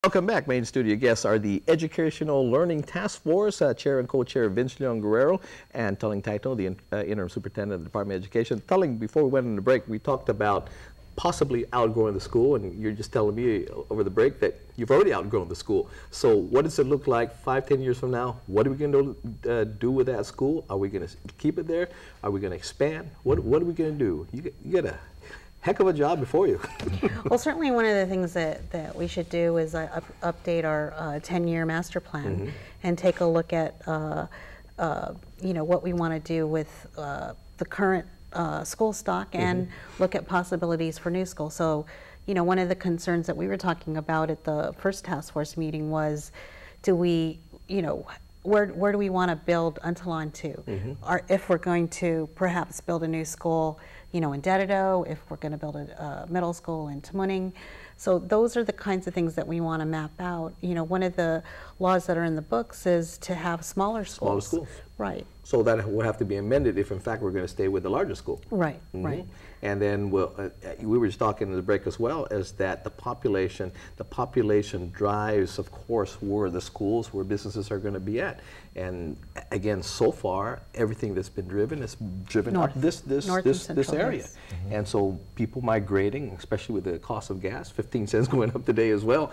Welcome back. Main studio guests are the Educational Learning Task Force Chair and Co-Chair Vince Leon Guerrero and Taitano, the Interim Superintendent of the Department of Education. Before we went on the break, we talked about possibly outgrowing the school, and you're just telling me over the break that you've already outgrown the school. So what does it look like 5–10 years from now? What are we going to do with that school? Are we going to keep it there? Are we going to expand? What are we going to do? You got a heck of a job before you. Well, certainly one of the things that we should do is update our 10-year master plan and take a look at what we want to do with the current school stock and look at possibilities for new schools. So, one of the concerns that we were talking about at the first task force meeting was, do we, where do we want to build Untalon to? Or if we're going to perhaps build a new school, in Guerrero, if we're going to build a middle school in Tamuning. So those are the kinds of things that we want to map out. One of the laws that are in the books is to have smaller schools. Smaller schools. Right. So that will have to be amended if, in fact, we're going to stay with the larger school. Right, right. And then we were just talking in the break as well, is that the population drives, of course, where the schools, where businesses are going to be at. And again, so far, everything that's been driven is driven up this area. And so people migrating, especially with the cost of gas, 15 cents going up today as well,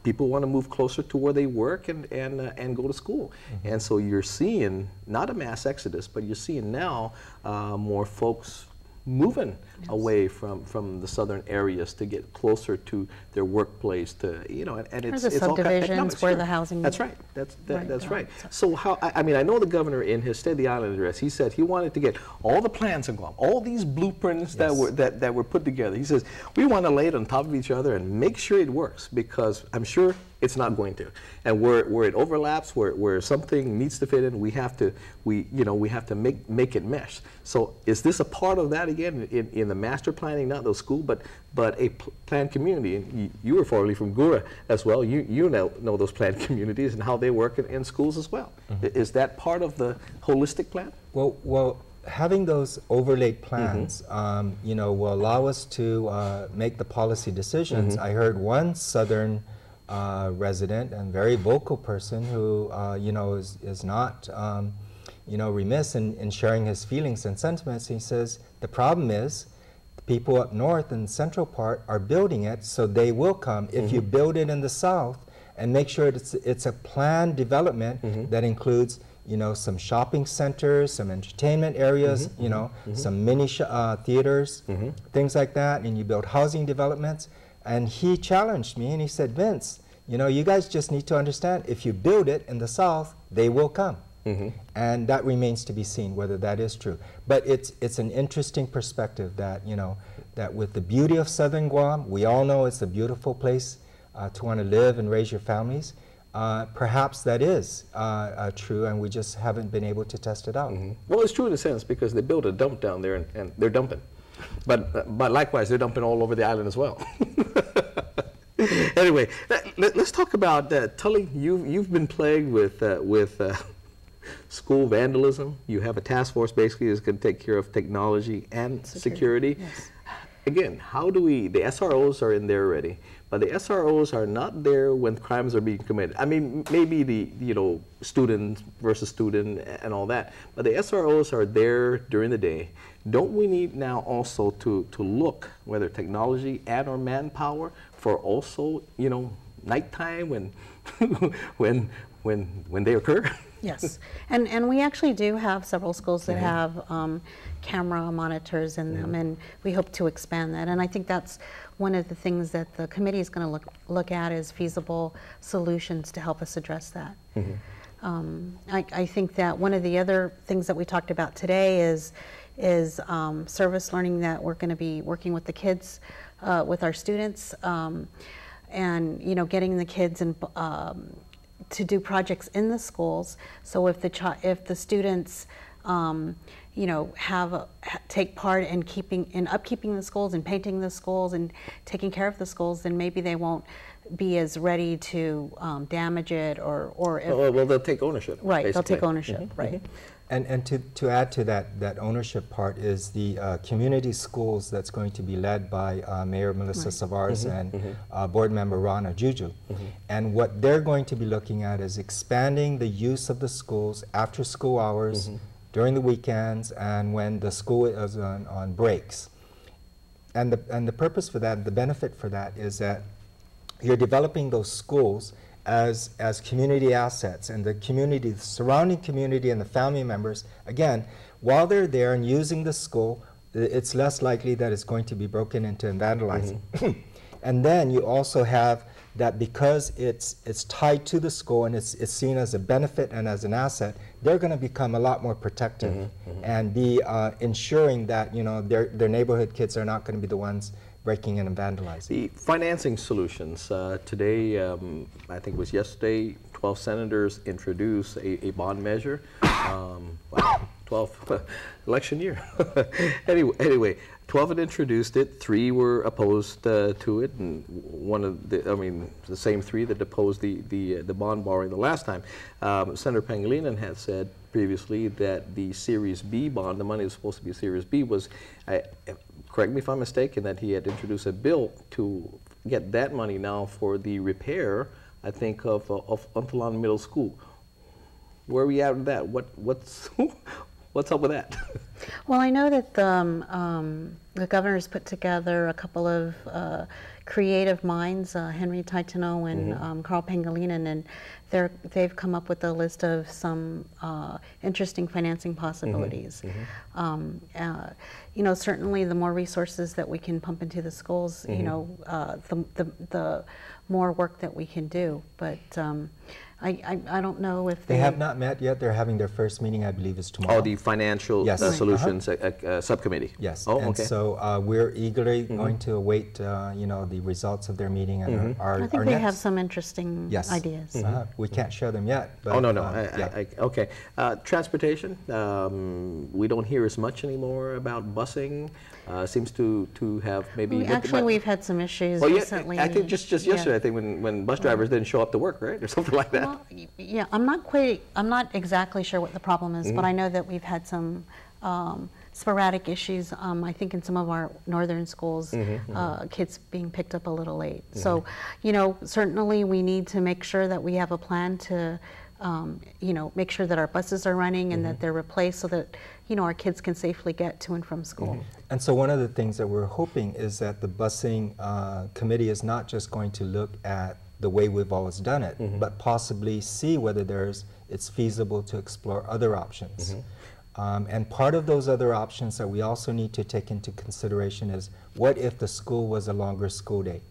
people want to move closer to where they work and go to school. And so you're seeing, not a mass exodus, but you're seeing now more folks moving away from the southern areas to get closer to their workplace, to and it's the subdivisions all where the housing. That's right. That's right. So I know the governor in his State of the Island address, he said he wanted to get all the plans in Guam, all these blueprints that were put together. He says we want to lay it on top of each other and make sure it works, because I'm sure it's not going to. And where it overlaps, where something needs to fit in, we have to make it mesh. So is this a part of that again in the master planning, not the school, but a planned community? And you were formerly from Guerrero as well. You know those planned communities and how they work in schools as well. Is that part of the holistic plan? Well, having those overlaid plans, will allow us to make the policy decisions. I heard one Southern resident and very vocal person who is not remiss in sharing his feelings and sentiments. He says the problem is the people up north and central part are building it, so they will come. If you build it in the south and make sure it's a planned development that includes some shopping centers, some entertainment areas, some mini theaters, things like that, and you build housing developments. And he challenged me and he said, Vince, you guys just need to understand, if you build it in the south, they will come. And that remains to be seen whether that is true. But it's an interesting perspective that, that with the beauty of Southern Guam, we all know it's a beautiful place to want to live and raise your families. Perhaps that is true, and we just haven't been able to test it out. Well, it's true in a sense, because they built a dump down there and they're dumping. But likewise, they're dumping all over the island as well. Anyway, let's talk about Tully. You've been plagued with school vandalism. You have a task force basically that's going to take care of technology and security. Yes. Again, how do we? The SROs are in there already, but the SROs are not there when crimes are being committed. I mean, maybe the student versus student and all that, but the SROs are there during the day. Don't we need now also to look whether technology and or manpower for also nighttime when they occur? Yes, and we actually do have several schools that have camera monitors in them, and we hope to expand that. And I think that's one of the things that the committee is going to look at, is feasible solutions to help us address that. I think that one of the other things that we talked about today is service learning, that we're going to be working with the kids, with our students, and getting the kids in, to do projects in the schools. So if the students take part in upkeeping the schools and painting the schools and taking care of the schools, then maybe they won't be as ready to damage it, or if, well, they'll take ownership. Right, basically. they'll take ownership, right. And to add to that ownership part is the community schools that's going to be led by Mayor Melissa Savars and Board Member Rana Juju. And what they're going to be looking at is expanding the use of the schools after school hours, during the weekends, and when the school is on breaks. And the purpose for that, the benefit for that, is that you're developing those schools as community assets, and the community, the surrounding community and the family members, again, while they're there and using the school, it's less likely that it's going to be broken into and vandalized. And then you also have that because it's tied to the school and it's seen as a benefit and as an asset, they're going to become a lot more protective and be ensuring that, you know, their neighborhood kids are not going to be the ones breaking in and vandalizing. The financing solutions. Today, I think it was yesterday, 12 senators introduced a bond measure. Wow, 12 election year. anyway, 12 had introduced it, 3 were opposed to it, and one of the same 3 that opposed the bond borrowing the last time. Senator Pangilinan had said previously that the Series B bond, the money that was supposed to be Series B, was, correct me if I'm mistaken, that he had introduced a bill to get that money now for the repair, I think, of Untalan Middle School. Where are we at with that? What's up with that? Well, I know that the governor's put together a couple of creative minds, Henry Taitano and Carl Pangilinan, and they've come up with a list of some interesting financing possibilities. You know, certainly the more resources that we can pump into the schools, you know, the more work that we can do. But I don't know if they have not met yet. They're having their first meeting, I believe, is tomorrow. Oh, the Financial Solutions Subcommittee. Yes. Oh, and okay. so we're eagerly going to await, you know, the results of their meeting and our I think they have some interesting ideas. We can't share them yet. But, oh, no. Okay. Transportation. We don't hear as much anymore about busing. Seems to have maybe... Actually, we've had some issues recently. I think just yesterday, I think when bus drivers didn't show up to work, right? Or something like that. Well, yeah, I'm not exactly sure what the problem is, but I know that we've had some sporadic issues, I think in some of our northern schools, kids being picked up a little late. So, you know, certainly we need to make sure that we have a plan to, you know, make sure that our buses are running and that they're replaced so that, you know, our kids can safely get to and from school. And so one of the things that we're hoping is that the busing committee is not just going to look at the way we've always done it, but possibly see whether it's feasible to explore other options. And part of those other options that we also need to take into consideration is, what if the school was a longer school day?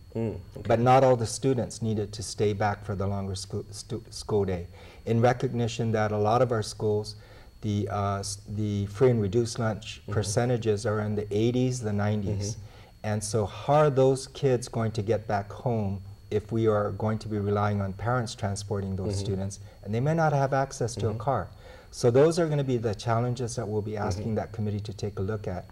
But not all the students needed to stay back for the longer school day. In recognition that a lot of our schools, the free and reduced lunch percentages are in the 80s, the 90s. And so how are those kids going to get back home if we are going to be relying on parents transporting those students, and they may not have access to a car? So those are going to be the challenges that we'll be asking that committee to take a look at.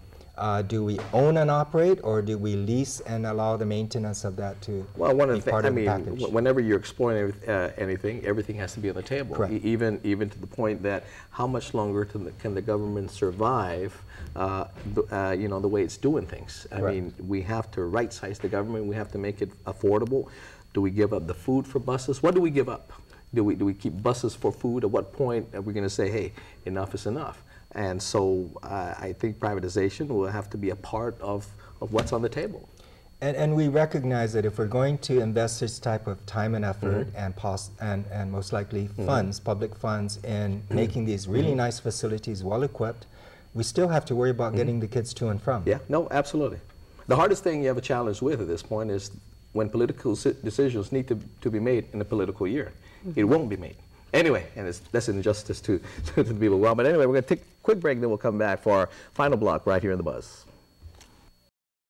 Do we own and operate, or do we lease and allow the maintenance of that to be part of the package? Whenever you're exploring anything, everything has to be on the table. Correct. Even to the point that how much longer can the government survive, you know, the way it's doing things? I mean, we have to right-size the government. We have to make it affordable. Do we give up the food for buses? What do we give up? Do we keep buses for food? At what point are we going to say, hey, enough is enough? And so I think privatization will have to be a part of what's on the table. And we recognize that if we're going to invest this type of time and effort and most likely funds, public funds, in making these really nice facilities well equipped, we still have to worry about getting the kids to and from. Yeah, no, absolutely. The hardest thing you have a challenge with at this point is when political decisions need to be made in a political year. It won't be made. Anyway, and that's an injustice to the people. Well, but anyway, we're going to take a quick break, then we'll come back for our final block right here in The Buzz.